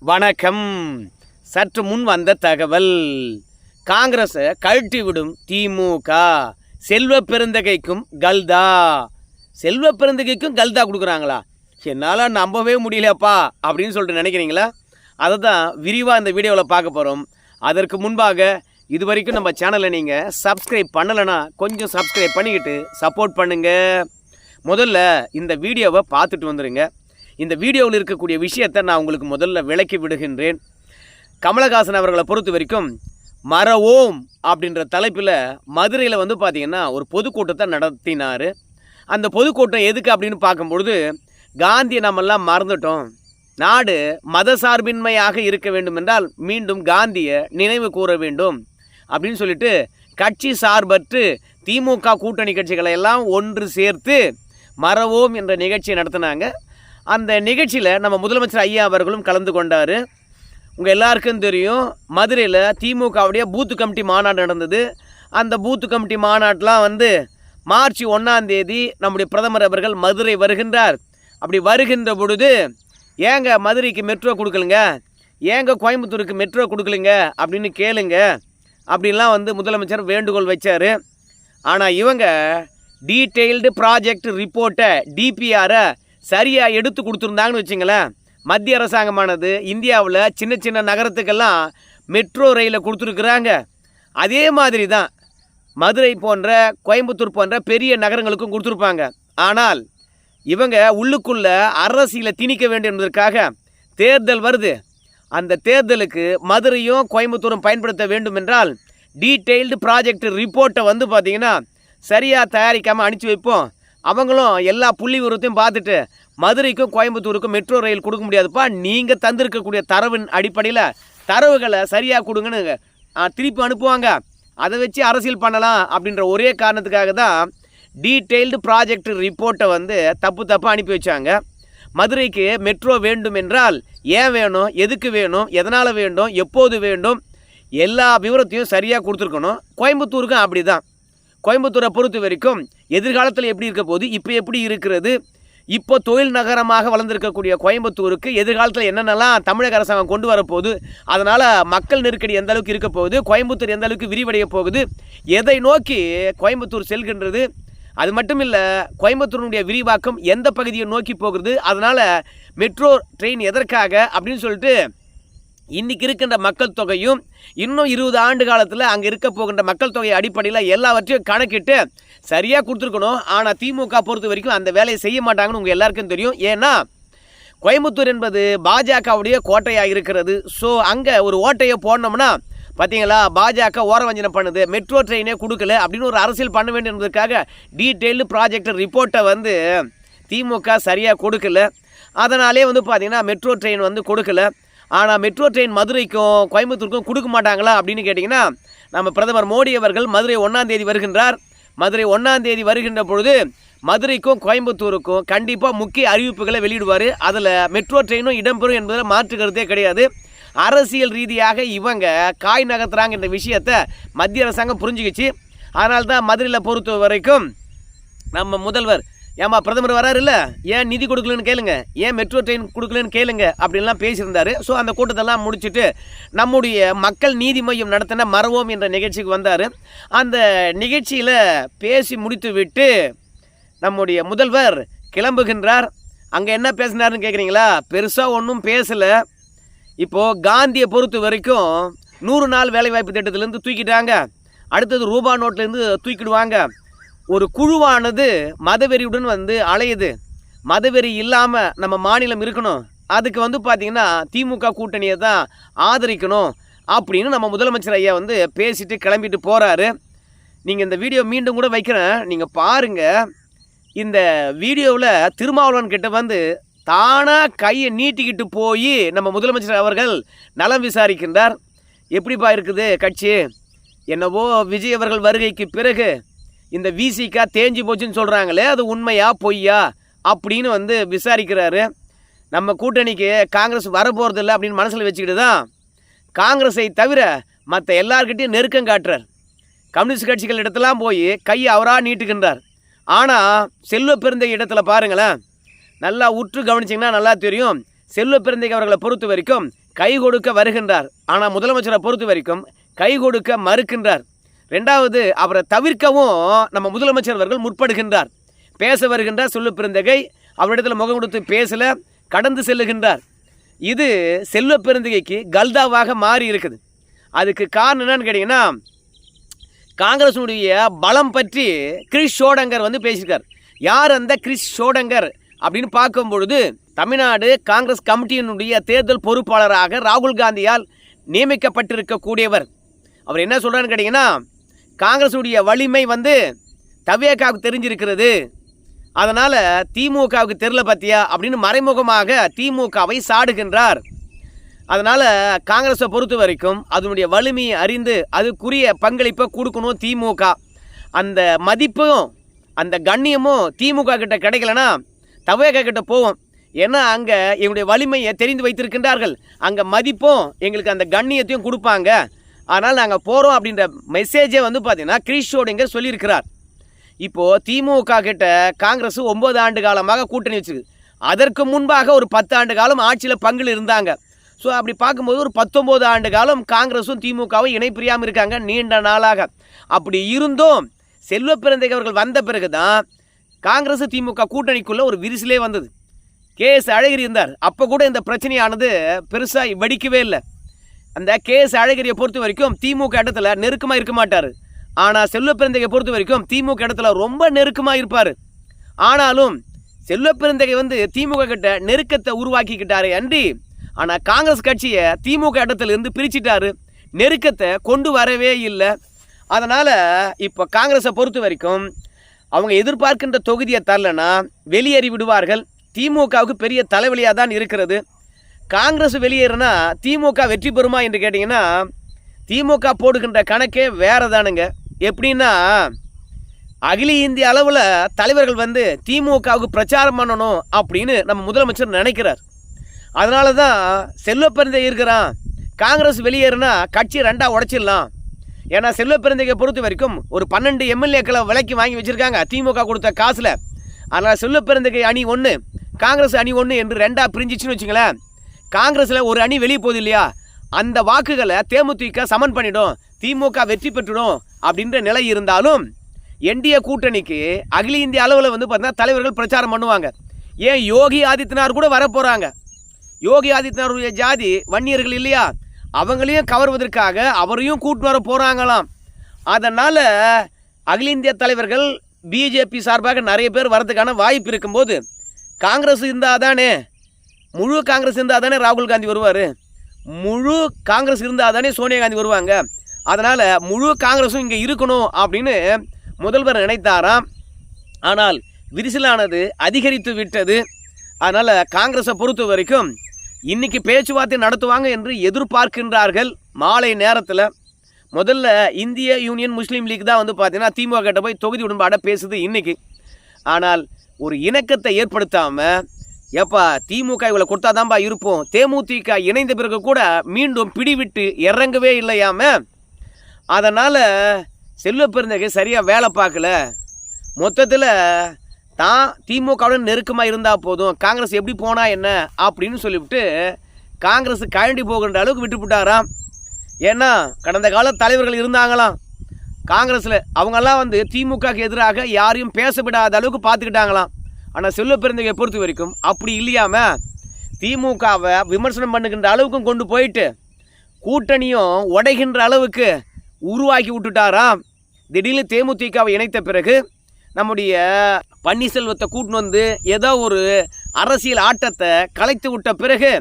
வணக்கம். சற்று முன் வந்த தகவல். காங்கிரஸை கழட்டி விடும் திமுக. செல்வ பெருந்தகைக்கும் கல்தா. செல்வ பெருந்தகைக்கும் கல்தா கொடுக்குறாங்களா? என்னால் நம்பவே முடியலப்பா அப்படின்னு சொல்லிட்டு நினைக்கிறீங்களா? அதை தான் விரிவாக இந்த வீடியோவில் பார்க்க போகிறோம். அதற்கு முன்பாக இது வரைக்கும் நம்ம சேனலை நீங்கள் சப்ஸ்கிரைப் பண்ணலைன்னா கொஞ்சம் சப்ஸ்கிரைப் பண்ணிக்கிட்டு சப்போர்ட் பண்ணுங்கள். முதல்ல இந்த வீடியோவை பார்த்துட்டு வந்துடுங்க. இந்த வீடியோவில் இருக்கக்கூடிய விஷயத்தை நான் உங்களுக்கு முதல்ல விளக்கி விடுகின்றேன். கமலஹாசன் அவர்களை பொறுத்த வரைக்கும் மறவோம் அப்படின்ற தலைப்பில் மதுரையில் பார்த்திங்கன்னா ஒரு பொதுக்கூட்டத்தை நடத்தினார். அந்த பொதுக்கூட்டம் எதுக்கு அப்படின்னு பார்க்கும்பொழுது, காந்தியை நம்மெல்லாம் மறந்துட்டோம், நாடு மதசார்பின்மையாக இருக்க வேண்டும் என்றால் மீண்டும் காந்தியை நினைவு கூற வேண்டும் அப்படின்னு சொல்லிட்டு கட்சி சார்பற்று திமுக கூட்டணி கட்சிகளை எல்லாம் ஒன்று சேர்த்து மறவோம் என்ற நிகழ்ச்சியை நடத்தினாங்க. அந்த நிகழ்ச்சியில் நம்ம முதலமைச்சர் ஐயா அவர்களும் கலந்து கொண்டார். உங்கள் எல்லாருக்கும் தெரியும், மதுரையில் திமுகவுடைய பூத்து கமிட்டி மாநாடு நடந்தது. அந்த பூத்து கமிட்டி மாநாட்டெலாம் மார்ச் 1 நம்முடைய பிரதமர் அவர்கள் மதுரை வருகின்றார். அப்படி வருகின்ற பொழுது, ஏங்க மதுரைக்கு மெட்ரோ கொடுக்கலுங்க, ஏங்க கோயம்புத்தூருக்கு மெட்ரோ கொடுக்கலுங்க அப்படின்னு கேளுங்க அப்படின்லாம் முதலமைச்சர் வேண்டுகோள் வச்சார். ஆனால் இவங்க டீட்டெயில்டு ப்ராஜெக்ட் ரிப்போர்ட்டை டிபிஆரை சரியாக எடுத்து கொடுத்துருந்தாங்கன்னு வச்சுங்களேன், மத்திய அரசாங்கமானது இந்தியாவில் சின்ன சின்ன நகரத்துக்கெல்லாம் மெட்ரோ ரயிலை கொடுத்துருக்குறாங்க. அதே மாதிரி தான் மதுரை போன்ற கோயம்புத்தூர் போன்ற பெரிய நகரங்களுக்கும் கொடுத்துருப்பாங்க. ஆனால் இவங்க உள்ளுக்குள்ள அரசியலை திணிக்க வேண்டும் என்பதற்காக தேர்தல் வருது. அந்த தேர்தலுக்கு மதுரையும் கோயம்புத்தூரும் பயன்படுத்த வேண்டும் என்றால் டீட்டெயில்டு ப்ராஜெக்ட் ரிப்போர்ட்டை பார்த்திங்கன்னா சரியாக தயாரிக்காமல் அனுப்பிச்சி வைப்போம். அவங்களும் எல்லா புள்ளி விவரத்தையும் பார்த்துட்டு மதுரைக்கும் கோயம்புத்தூருக்கும் மெட்ரோ ரயில் கொடுக்க முடியாதுப்பா, நீங்கள் தந்திருக்கக்கூடிய தரவின் அடிப்படையில் தரவுகளை சரியாக கொடுங்கன்னு திருப்பி அனுப்புவாங்க. அதை வச்சு அரசியல் பண்ணலாம் அப்படின்ற ஒரே காரணத்துக்காக தான் டீட்டெயில்டு ப்ராஜெக்ட் ரிப்போர்ட்டை தப்பு அனுப்பி வச்சாங்க. மதுரைக்கு மெட்ரோ வேண்டும் என்றால் ஏன் வேணும், எதுக்கு வேணும், எதனால் வேண்டும், எப்போது வேண்டும், எல்லா விவரத்தையும் சரியாக கொடுத்துருக்கணும். கோயம்புத்தூருக்கும் அப்படி தான். கோயம்புத்தூரை பொறுத்த வரைக்கும் எதிர்காலத்தில் எப்படி இருக்க போகுது, இப்போ எப்படி இருக்கிறது, இப்போ தொழில் நகரமாக வளர்ந்துருக்கக்கூடிய கோயம்புத்தூருக்கு எதிர்காலத்தில் என்னென்னலாம் தமிழக அரசாங்கம் கொண்டு வரப்போகுது, அதனால் மக்கள் நெருக்கடி எந்த அளவுக்கு இருக்க போகுது, கோயம்புத்தூர் எந்த அளவுக்கு விரிவடைய போகுது, எதை நோக்கி கோயம்புத்தூர் செல்கின்றது, அது மட்டும் இல்லை கோயம்புத்தூருடைய விரிவாக்கம் எந்த பகுதியை நோக்கி போகிறது, அதனால் மெட்ரோ ட்ரெயின் எதற்காக அப்படின்னு சொல்லிட்டு இன்றைக்கி இருக்கின்ற மக்கள் தொகையும் இன்னும் 20 ஆண்டு காலத்தில் அங்கே இருக்க போகின்ற மக்கள் தொகை அடிப்படையில் எல்லாவற்றையும் கணக்கிட்டு சரியாக கொடுத்துருக்கணும். ஆனால் திமுக பொறுத்த வரைக்கும் அந்த வேலையை செய்ய மாட்டாங்கன்னு உங்கள் எல்லாருக்கும் தெரியும். ஏன்னா கோயம்புத்தூர் என்பது பாஜகவுடைய கோட்டையாக இருக்கிறது. ஸோ அங்கே ஒரு ஓட்டையை போடணும்னா பார்த்தீங்களா, பாஜக ஓரவஞ்சனை பண்ணுது, மெட்ரோ ட்ரெயினே கொடுக்கல அப்படின்னு ஒரு அரசியல் பண்ண வேண்டும் என்பதற்காக டீட்டெயில்டு ப்ராஜெக்ட் ரிப்போர்ட்டை திமுக சரியாக கொடுக்கல. அதனாலே பார்த்தீங்கன்னா மெட்ரோ ட்ரெயின் கொடுக்கல. ஆனால் மெட்ரோ ட்ரெயின் மதுரைக்கும் கோயம்புத்தூருக்கும் கொடுக்க மாட்டாங்களா அப்படின்னு கேட்டிங்கன்னா, நம்ம பிரதமர் மோடி அவர்கள் மதுரை 1 வருகின்றார். மதுரை 1 வருகின்ற பொழுது மதுரைக்கும் கோயம்புத்தூருக்கும் கண்டிப்பாக முக்கிய அறிவிப்புகளை வெளியிடுவார். அதில் மெட்ரோ ட்ரெயினும் இடம்பெறும் என்பதில் மாற்று கருத்தே கிடையாது. அரசியல் ரீதியாக இவங்க காய் நகர்த்துறாங்க என்ற விஷயத்தை மத்திய அரசாங்கம் புரிஞ்சுக்கிச்சு. அதனால தான் மதுரையில் பொறுத்த வரைக்கும் நம்ம முதல்வர், ஏமா பிரதமர் வராரு இல்லை, ஏன் நிதி கொடுக்கலன்னு கேளுங்க, ஏன் மெட்ரோ ட்ரெயின் கொடுக்கலன்னு கேளுங்க அப்படின்லாம் பேசியிருந்தார். ஸோ அந்த கூட்டத்தெல்லாம் முடிச்சுட்டு நம்முடைய மக்கள் நீதி மையம் நடத்தின மறவோம் என்ற நிகழ்ச்சிக்கு வந்தார். அந்த நிகழ்ச்சியில் பேசி முடித்து விட்டு நம்முடைய முதல்வர் கிளம்புகின்றார். அங்கே என்ன பேசினார்னு கேட்குறீங்களா? பெருசாக ஒன்றும் பேசலை. இப்போது காந்தியை பொறுத்த வரைக்கும் 100 நாள் வேலைவாய்ப்பு திட்டத்திலேருந்து தூக்கிட்டாங்க. அடுத்தது ரூபா நோட்லேருந்து தூக்கிடுவாங்க. ஒரு குழுவானது மதவெறியுடன் அலையுது. மதவெறி இல்லாமல் நம்ம மாநிலம் இருக்கணும், அதுக்கு பார்த்திங்கன்னா திமுக கூட்டணியை தான் ஆதரிக்கணும் அப்படின்னு நம்ம முதலமைச்சர் ஐயா பேசிட்டு கிளம்பிட்டு போகிறாரு. நீங்கள் இந்த வீடியோ மீண்டும் கூட வைக்கிறேன், நீங்கள் பாருங்கள். இந்த வீடியோவில் திருமாவளவன் கிட்ட தானாக கையை நீட்டிக்கிட்டு போய் நம்ம முதலமைச்சர் அவர்கள் நலம் விசாரிக்கின்றார். எப்படிப்பா இருக்குது கட்சி, என்னவோ விஜய் அவர்கள் வருகைக்கு பிறகு இந்த விசிகா தேஞ்சு போச்சுன்னு சொல்கிறாங்களே, அது உண்மையா பொய்யா அப்படின்னு விசாரிக்கிறாரு. நம்ம கூட்டணிக்கு காங்கிரஸ் வரப்போகிறதில்ல அப்படின்னு மனசில் வச்சுக்கிட்டு தான் காங்கிரஸை தவிர மற்ற எல்லார்கிட்டையும் நெருக்கம் காட்டுறார். கம்யூனிஸ்ட் கட்சிகள் இடத்துலாம் போய் கையை அவராக நீட்டுக்கின்றார். ஆனால் செல்வ பெருந்தை இடத்துல பாருங்களேன், நல்லா உற்று கவனிச்சிங்கன்னா நல்லா தெரியும். செல்வ பெருந்தை அவர்களை பொறுத்த வரைக்கும் கை கொடுக்க வருகின்றார். ஆனால் முதலமைச்சரை பொறுத்த வரைக்கும் கை கொடுக்க மறுக்கின்றார். ரெண்டாவது, அவரை தவிர்க்கவும் நம்ம முதலமைச்சர் அவர்கள் முற்படுகின்றார். பேச வருகின்றார் செல்வ பெருந்தகை, அவரிடத்தில் முகம் கொடுத்து பேசலை, கடந்து செல்லுகின்றார். இது செல்வ பெருந்தகைக்கு கல்தாவாக மாறி இருக்குது. அதுக்கு காரணம் என்னன்னு கேட்டிங்கன்னா, காங்கிரஸுடைய பலம் பற்றி கிரிஷ் ஷோடங்கர் வந்து பேசியிருக்கார். யார் அந்த கிரிஷ் ஷோடங்கர் அப்படின்னு பார்க்கும் பொழுது, தமிழ்நாடு காங்கிரஸ் கமிட்டியினுடைய தேர்தல் பொறுப்பாளராக ராகுல் காந்தியால் நியமிக்கப்பட்டிருக்கக்கூடியவர். அவர் என்ன சொல்கிறான்னு கேட்டிங்கன்னா, காங்கிரஸுடைய வலிமை வந்து தவேகாவுக்கு தெரிஞ்சிருக்கிறது, அதனால் திமுகவுக்கு தெரியல பார்த்தியா அப்படின்னு மறைமுகமாக திமுகவை சாடுகின்றார். அதனால் காங்கிரஸை பொறுத்த வரைக்கும் அதனுடைய வலிமையை அறிந்து அதுக்குரிய பங்களிப்பை கொடுக்கணும் திமுக. அந்த மதிப்பும் அந்த கண்ணியமும் திமுக கிட்ட கிடைக்கலனா தவேகா கிட்ட போவோம். ஏன்னா அங்கே எங்களுடைய வலிமையை தெரிந்து வைத்திருக்கின்றார்கள், அங்கே மதிப்பும் எங்களுக்கு அந்த கண்ணியத்தையும் கொடுப்பாங்க, அதனால் நாங்கள் போகிறோம் அப்படின்ற மெசேஜை வந்து பார்த்தீங்கன்னா கிரிஷ் ஷோடங்கர் சொல்லியிருக்கிறார். இப்போது திமுக கிட்ட காங்கிரஸ் 9 ஆண்டு காலமாக கூட்டணி வச்சுருக்கு. அதற்கு முன்பாக ஒரு 10 ஆண்டு காலம் ஆட்சியில் பங்கில் இருந்தாங்க. ஸோ அப்படி பார்க்கும்போது ஒரு 19 ஆண்டு காலம் காங்கிரஸும் திமுகவும் இணைப்பிரியாமல் இருக்காங்க நீண்ட நாளாக. அப்படி இருந்தும் செல்வ பெருந்தகை அவர்கள் வந்த பிறகு தான் காங்கிரஸ் திமுக கூட்டணிக்குள்ளே ஒரு விரிசலே வந்தது. KS அழகிரி இருந்தார், அப்போ கூட இந்த பிரச்சனையானது பெருசாக வெடிக்கவே இல்லை. அந்த KS அழகிரியை பொறுத்த வரைக்கும் திமுக இடத்துல நெருக்கமாக இருக்க மாட்டார். ஆனால் செல்வ பெருந்தகை பொறுத்த வரைக்கும் திமுக இடத்துல ரொம்ப நெருக்கமாக இருப்பார். ஆனாலும் செல்வ பெருந்தகை வந்து திமுக கிட்ட நெருக்கத்தை உருவாக்கிக்கிட்டாரு அன்றி, ஆனால் காங்கிரஸ் கட்சியை திமுக இடத்துலேருந்து பிரிச்சுட்டாரு, நெருக்கத்தை கொண்டு வரவே இல்லை. அதனால் இப்போ காங்கிரஸை பொறுத்த வரைக்கும் அவங்க எதிர்பார்க்கின்ற தொகுதியை தரலன்னா வெளியேறி விடுவார்கள். திமுகவுக்கு பெரிய தலைவலியாக தான் இருக்கிறது. காங்கிரஸ் வெளியேறினா திமுக வெற்றி பெறுமா என்று கேட்டிங்கன்னா, திமுக போடுகின்ற கணக்கே வேறு தானுங்க. எப்படின்னா, அகில இந்திய அளவில் தலைவர்கள் வந்து திமுகவுக்கு பிரச்சாரம் பண்ணணும் அப்படின்னு நம்ம முதலமைச்சர் நினைக்கிறார். அதனால தான் செல்வ பெருந்தகை இருக்கிறான், காங்கிரஸ் வெளியேறுனா கட்சி 2ஆக உடைச்சிடலாம். ஏன்னா செல்வ பெருந்தகையை பொறுத்த வரைக்கும் ஒரு 12 MLAக்களை விலைக்கு வாங்கி வச்சுருக்காங்க திமுக கொடுத்த காசில். அதனால் செல்வ பெருந்தகை அணி 1, காங்கிரஸ் அணி 1 என்று 2ஆக பிரிஞ்சிச்சுன்னு வச்சுங்களேன். காங்கிரஸில் ஒரு அணி வெளியே போகுது இல்லையா, அந்த வாக்குகளை தேமுதிக சமன் பண்ணிடும், திமுக வெற்றி பெற்றுடும் அப்படின்ற நிலை இருந்தாலும் NDA கூட்டணிக்கு அகில இந்திய அளவில் வந்து பார்த்தீங்கன்னா தலைவர்கள் பிரச்சாரம் பண்ணுவாங்க. ஏன் யோகி ஆதித்யநாத் கூட வரப்போகிறாங்க. யோகி ஆதித்யநாத்துடைய ஜாதி வன்னியர்கள் இல்லையா, அவங்களையும் கவர்வதற்காக அவரையும் கூட்டு வர போகிறாங்களாம். அதனால் அகில இந்திய தலைவர்கள் பிஜேபி சார்பாக நிறைய பேர் வரதுக்கான வாய்ப்பு இருக்கும்போது, காங்கிரஸ் இருந்தால் தானே, முழு காங்கிரஸ் இருந்தால் தானே ராகுல் காந்தி வருவார், முழு காங்கிரஸ் இருந்தால் தானே சோனியா காந்தி வருவாங்க. அதனால் முழு காங்கிரஸும் இங்கே இருக்கணும் அப்படின்னு முதல்வர் நினைத்தாராம். ஆனால் விரிசலானது அதிகரித்து விட்டது. அதனால் காங்கிரஸை பொறுத்த வரைக்கும் இன்றைக்கி பேச்சுவார்த்தை நடத்துவாங்க என்று எதிர்பார்க்கின்றார்கள். மாலை நேரத்தில் முதல்ல இந்திய யூனியன் முஸ்லீம் லீக் தான் வந்து பார்த்தீங்கன்னா திமுக கிட்ட போய் தொகுதி உடன்பாட பேசுது இன்றைக்கி. ஆனால் ஒரு இணக்கத்தை ஏற்படுத்தாமல், ஏப்பா திமுக இவளை கொடுத்தாதான்பா இருப்போம், தேமுதிக இணைந்த பிறகு கூட மீண்டும் பிடிவிட்டு இறங்கவே இல்லையாம. அதனால் செல்வ பெருந்தகை சரியாக வேலை பார்க்கல. மொத்தத்தில் தான் திமுகவுடன் நெருக்கமாக இருந்தால் போதும், காங்கிரஸ் எப்படி போனால் என்ன அப்படின்னு சொல்லிவிட்டு காங்கிரஸ் கழண்டி போகின்ற அளவுக்கு விட்டுவிட்டாராம். ஏன்னா கடந்த கால தலைவர்கள் இருந்தாங்களாம் காங்கிரஸில், அவங்கெல்லாம் வந்து திமுகவுக்கு எதிராக யாரையும் பேச விடாத அளவுக்கு பார்த்துக்கிட்டாங்களாம். ஆனால் செல்வ பெருந்தகையை பொறுத்த வரைக்கும் அப்படி இல்லையாமல் திமுகவை விமர்சனம் பண்ணுகின்ற அளவுக்கும் கொண்டு போயிட்டு கூட்டணியும் உடைகின்ற அளவுக்கு உருவாக்கி விட்டுட்டாராம். திடீர்னு தேமுதிகவை இணைத்த பிறகு நம்முடைய பன்னீர்செல்வத்தை கூட்டின்னு வந்து ஏதோ ஒரு அரசியல் ஆட்டத்தை கலைத்து விட்ட பிறகு,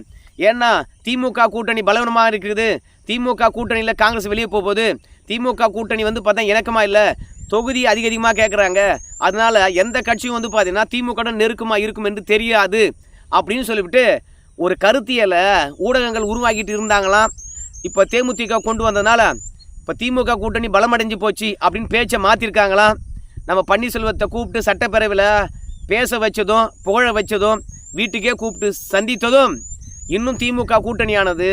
ஏன்னா திமுக கூட்டணி பலவீனமாக இருக்குது, திமுக கூட்டணியில் காங்கிரஸ் வெளியே போகுது, திமுக கூட்டணி வந்து பார்த்தா இணக்கமாக இல்லை, தொகுதி அதிகமாக கேட்குறாங்க, அதனால் எந்த கட்சியும் வந்து பார்த்தீங்கன்னா திமுக நெருக்கமாக இருக்கும் என்று தெரியாது அப்படின்னு சொல்லிவிட்டு ஒரு கருத்தியலை ஊடகங்கள் உருவாக்கிட்டு இருந்தாங்களாம். இப்போ தேமுதிக கொண்டு வந்ததுனால இப்போ திமுக கூட்டணி பலமடைஞ்சு போச்சு அப்படின்னு பேச்சை மாற்றிருக்காங்களாம். நம்ம பன்னீர்செல்வத்தை கூப்பிட்டு சட்டப்பேரவையில் பேச வச்சதும் புகழ வச்சதும் வீட்டுக்கே கூப்பிட்டு சந்தித்ததும் இன்னும் திமுக கூட்டணியானது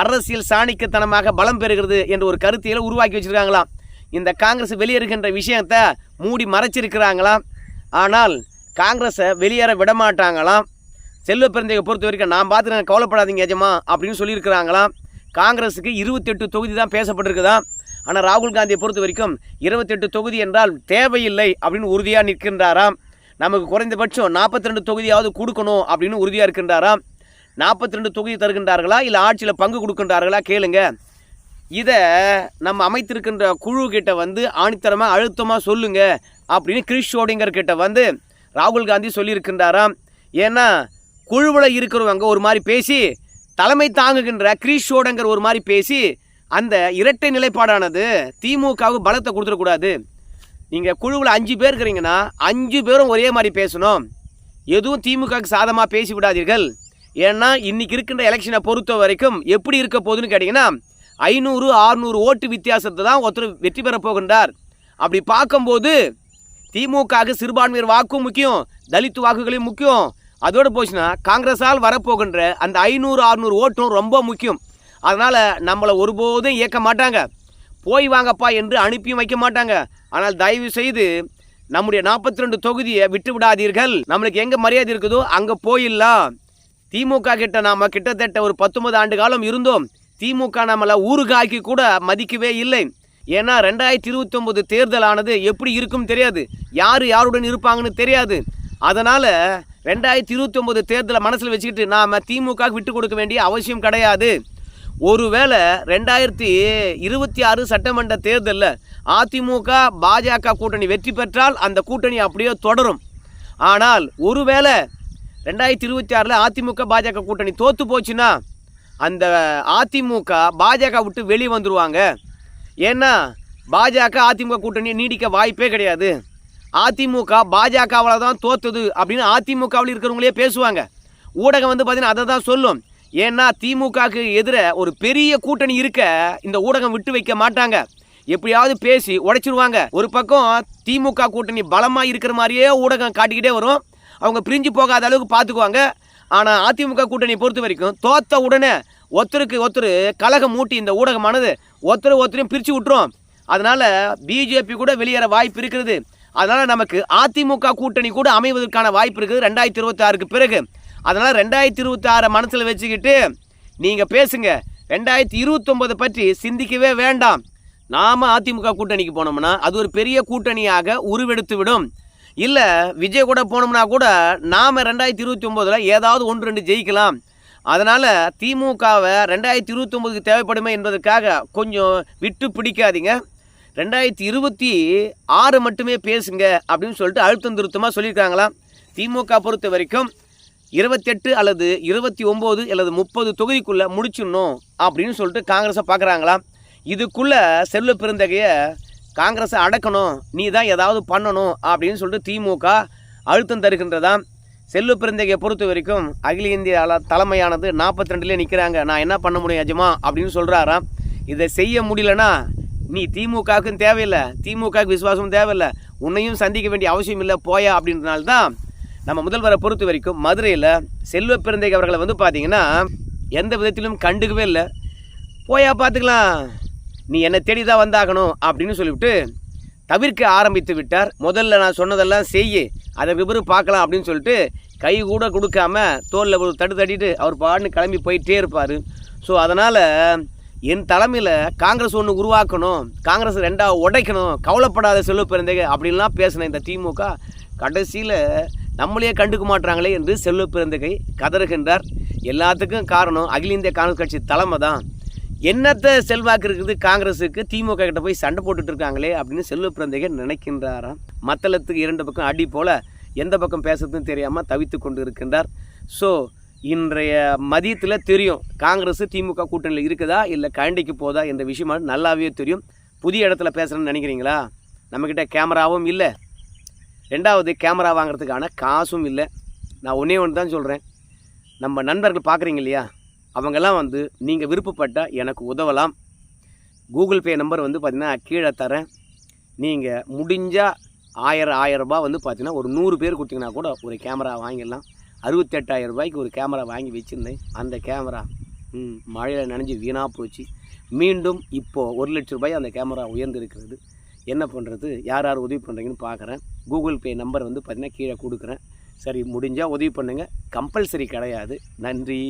அரசியல் சாணிக்கத்தனமாக பலம் பெறுகிறது என்ற ஒரு கருத்தியலை உருவாக்கி வச்சுருக்காங்களாம். இந்த காங்கிரஸ் வெளியேறுகின்ற விஷயத்தை மூடி மறைச்சிருக்கிறாங்களாம். ஆனால் காங்கிரஸை வெளியேற விடமாட்டாங்களாம். செல்வ பெருந்தகை பொறுத்த வரைக்கும் நான் பார்த்து கவலைப்படாதீங்க எஜமா அப்படின்னு சொல்லியிருக்கிறாங்களாம். காங்கிரஸுக்கு 28 தொகுதி தான் பேசப்பட்டிருக்குதான். ஆனால் ராகுல் காந்தியை பொறுத்த வரைக்கும் 28 தொகுதி என்றால் தேவையில்லை அப்படின்னு உறுதியாக நிற்கின்றாராம். நமக்கு குறைந்தபட்சம் 42 தொகுதியாவது கொடுக்கணும் அப்படின்னு உறுதியாக இருக்கின்றாராம். 42 தொகுதி தருகின்றார்களா இல்லை ஆட்சியில் பங்கு கொடுக்கின்றார்களா கேளுங்க. இதை நம்ம அமைத்திருக்கின்ற குழு கிட்ட வந்து ஆணித்தரமாக அழுத்தமாக சொல்லுங்க அப்படின்னு கிரிஷ் ஷோடிங்கர் கிட்ட வந்து ராகுல் காந்தி சொல்லியிருக்கின்றாராம். ஏன்னா குழுவில் இருக்கிறவங்க ஒரு மாதிரி பேசி, தலைமை தாங்குகின்ற கிரிஷ் ஷோடிங்கர் ஒரு மாதிரி பேசி, அந்த இரட்டை நிலைப்பாடானது திமுகவுக்கு பலத்தை கொடுத்துடக்கூடாது. நீங்கள் குழுவில் 5 பேர் இருக்கிறீங்கன்னா 5 பேரும் ஒரே மாதிரி பேசணும். எதுவும் திமுகவுக்கு சாதமாக பேசி விடாதீர்கள். ஏன்னா இன்றைக்கி இருக்கின்ற எலெக்ஷனை பொறுத்த வரைக்கும் எப்படி இருக்க போகுதுன்னு கேட்டிங்கன்னா 500-600 ஓட்டு வித்தியாசத்தை தான் ஒருத்தர் வெற்றி பெற போகின்றார். அப்படி பார்க்கும்போது திமுகவுக்கு சிறுபான்மையர் வாக்கும் முக்கியம், தலித் வாக்குகளையும் முக்கியம். அதோடு போச்சுன்னா காங்கிரஸால் வரப்போகின்ற அந்த 500-600 ஓட்டும் ரொம்ப முக்கியம். அதனால் நம்மளை ஒருபோதும் இயக்க மாட்டாங்க, போய் வாங்கப்பா என்று அனுப்பியும் வைக்க மாட்டாங்க. ஆனால் தயவு செய்து நம்முடைய 42 தொகுதியை விட்டு விடாதீர்கள். நம்மளுக்கு எங்கே மரியாதை இருக்குதோ அங்கே போயிடலாம். திமுக கிட்ட நாம் கிட்டத்தட்ட ஒரு 19 ஆண்டு காலம் இருந்தோம். திமுக நம்மளை ஊறுகாய்க்கு கூட மதிக்கவே இல்லை. ஏன்னா 2029 தேர்தலானது எப்படி இருக்கும் தெரியாது, யார் யாருடன் இருப்பாங்கன்னு தெரியாது. அதனால் 2029 தேர்தலை மனசில் வச்சுக்கிட்டு நாம் திமுக விட்டு கொடுக்க வேண்டிய அவசியம் கிடையாது. ஒருவேளை 2026 சட்டமன்ற தேர்தலில் அதிமுக பாஜக கூட்டணி வெற்றி பெற்றால் அந்த கூட்டணி அப்படியே தொடரும். ஆனால் ஒருவேளை 2026 அதிமுக பாஜக கூட்டணி தோற்று போச்சுன்னா அந்த அதிமுக பாஜக விட்டு வெளியே வந்துடுவாங்க. ஏன்னா பாஜக அதிமுக கூட்டணி நீடிக்க வாய்ப்பே கிடையாது. அதிமுக பாஜகவால் தான் தோற்றுது அப்படின்னு அதிமுகவில் இருக்கிறவங்களே பேசுவாங்க. ஊடகம் வந்து பார்த்திங்கன்னா அதை தான் சொல்லும். ஏன்னா திமுகவுக்கு எதிராக ஒரு பெரிய கூட்டணி இருக்க இந்த ஊடகம் விட்டு வைக்க மாட்டாங்க. எப்படியாவது பேசி உடைச்சிருவாங்க. ஒரு பக்கம் திமுக கூட்டணி பலமாக இருக்கிற மாதிரியே ஊடகம் காட்டிக்கிட்டே வரும். அவங்க பிரிஞ்சு போகாத அளவுக்கு பார்த்துக்குவாங்க. ஆனால் அதிமுக கூட்டணியை பொறுத்த வரைக்கும் தோற்ற உடனே ஒருத்தருக்கு ஒருத்தர் கலகம் மூட்டி இந்த ஊடகமானது ஒருத்தரையும் பிரித்து விட்டுரும். அதனால் பிஜேபி கூட வெளியேற வாய்ப்பு இருக்கிறது. அதனால் நமக்கு அதிமுக கூட்டணி கூட அமைவதற்கான வாய்ப்பு இருக்குது 2026க்கு பிறகு. அதனால் 2026 மனசில் வச்சுக்கிட்டு நீங்கள் பேசுங்க. 2029 பற்றி சிந்திக்கவே வேண்டாம். நாம் அதிமுக கூட்டணிக்கு போனோம்னா அது ஒரு பெரிய கூட்டணியாக உருவெடுத்து விடும். இல்லை விஜய் கூட போனோம்னா கூட நாம் 2029 ஏதாவது 1-2 ஜெயிக்கலாம். அதனால் திமுகவை 2029க்கு தேவைப்படுமே என்பதற்காக கொஞ்சம் விட்டு பிடிக்காதீங்க. 2026 மட்டுமே பேசுங்க அப்படின்னு சொல்லிட்டு அழுத்தம் திருத்தமாக சொல்லியிருக்காங்களாம். திமுக பொறுத்த வரைக்கும் 28 அல்லது 29 அல்லது 30 தொகுதிக்குள்ளே முடிச்சிடணும் அப்படின்னு சொல்லிட்டு காங்கிரஸை பார்க்குறாங்களாம். இதுக்குள்ளே செல்வ பெருந்தகையை காங்கிரஸை அடக்கணும், நீ தான் ஏதாவது பண்ணணும் அப்படின்னு சொல்லிட்டு திமுக அழுத்தம் தருகின்றதாம். செல்வ பெருந்தகையை பொறுத்த வரைக்கும் அகில இந்திய தலைமையானது 42லே நிற்கிறாங்க. நான் என்ன பண்ண முடியும் அஜமா அப்படின்னு சொல்கிறாராம். இதை செய்ய முடியலன்னா நீ திமுகவுக்கும் தேவையில்லை, திமுகவுக்கு விசுவாசமும் தேவையில்லை, உன்னையும் சந்திக்க வேண்டிய அவசியம் இல்லை, போயா அப்படின்றனால்தான் நம்ம முதல்வரை பொறுத்த வரைக்கும் மதுரையில் செல்வ பெருந்தகை அவர்களை வந்து பார்த்திங்கன்னா எந்த விதத்திலும் கண்டுக்கவே இல்லை. போயா பார்த்துக்கலாம், நீ என்னை தேடி தான் வந்தாகணும் அப்படின்னு சொல்லிவிட்டு தவிர்க்க ஆரம்பித்து விட்டார். முதல்ல நான் சொன்னதெல்லாம் செய்ய, அதற்கு பிறகு பார்க்கலாம் அப்படின்னு சொல்லிட்டு கை கூட கொடுக்காம தோளில் ஒரு தட்டிட்டு அவர் பாடுன்னு கிளம்பி போயிட்டே இருப்பார். ஸோ அதனால் என் தலைமையில் காங்கிரஸ் ஒன்று உருவாக்கணும், காங்கிரஸ் 2ஆக உடைக்கணும், கவலைப்படாத செல்வ பெருந்தகை அப்படின்லாம் பேசின இந்த திமுக கடைசியில் நம்மளையே கண்டுக்க மாட்டாங்களே என்று செல்வ பெருந்தகை கதறுகின்றார். எல்லாத்துக்கும் காரணம் அகில இந்திய காங்கிரஸ் கட்சி தலைமை தான். என்னத்தை செல்வாக்கு இருக்குது காங்கிரஸுக்கு, திமுக கிட்ட போய் சண்டை போட்டுட்டு இருக்காங்களே அப்படின்னு செல்வ பெருந்தகை நினைக்கின்றாராம். மத்தளத்துக்கு 2 பக்கம் அடி போல் எந்த பக்கம் பேசுறதுன்னு தெரியாமல் தவித்து கொண்டு இருக்கின்றார். ஸோ இன்றைய மதியத்தில் தெரியும் காங்கிரஸ் திமுக கூட்டணியில் இருக்குதா இல்லை கண்டிக்கு போதா என்ற விஷயமாக நல்லாவே தெரியும். புதிய இடத்துல பேசுகிறேன்னு நினைக்கிறீங்களா? நம்மக்கிட்ட கேமராவும் இல்லை, 2வது கேமரா வாங்குறதுக்கான காசும் இல்லை. நான் ஒன்றே தான் சொல்கிறேன், நம்ம நண்பர்கள் பார்க்குறீங்க இல்லையா, அவங்கெல்லாம் வந்து நீங்கள் விருப்பப்பட்டால் எனக்கு உதவலாம். கூகுள் பே நம்பர் வந்து பார்த்திங்கன்னா கீழே தரேன். நீங்கள் முடிஞ்சால் 1000 ரூபாய் வந்து பார்த்திங்கன்னா ஒரு 100 பேர் கொடுத்தீங்கன்னா கூட ஒரு கேமரா வாங்கிடலாம். 68,000 ரூபாய்க்கு ஒரு கேமரா வாங்கி வச்சுருந்தேன். அந்த கேமரா மழையில் நனைஞ்சு வீணாக போச்சு. மீண்டும் இப்போது 1 லட்ச ரூபாய் அந்த கேமரா உயர்ந்திருக்கிறது. என்ன பண்ணுறது, யார் யார் உதவி பண்ணுறீங்கன்னு பார்க்குறேன். கூகுள் பே நம்பர் வந்து பார்த்திங்கன்னா கீழே கொடுக்குறேன். சரி, முடிஞ்சால் உதவி பண்ணுங்கள், கம்பல்சரி கிடையாது. நன்றி.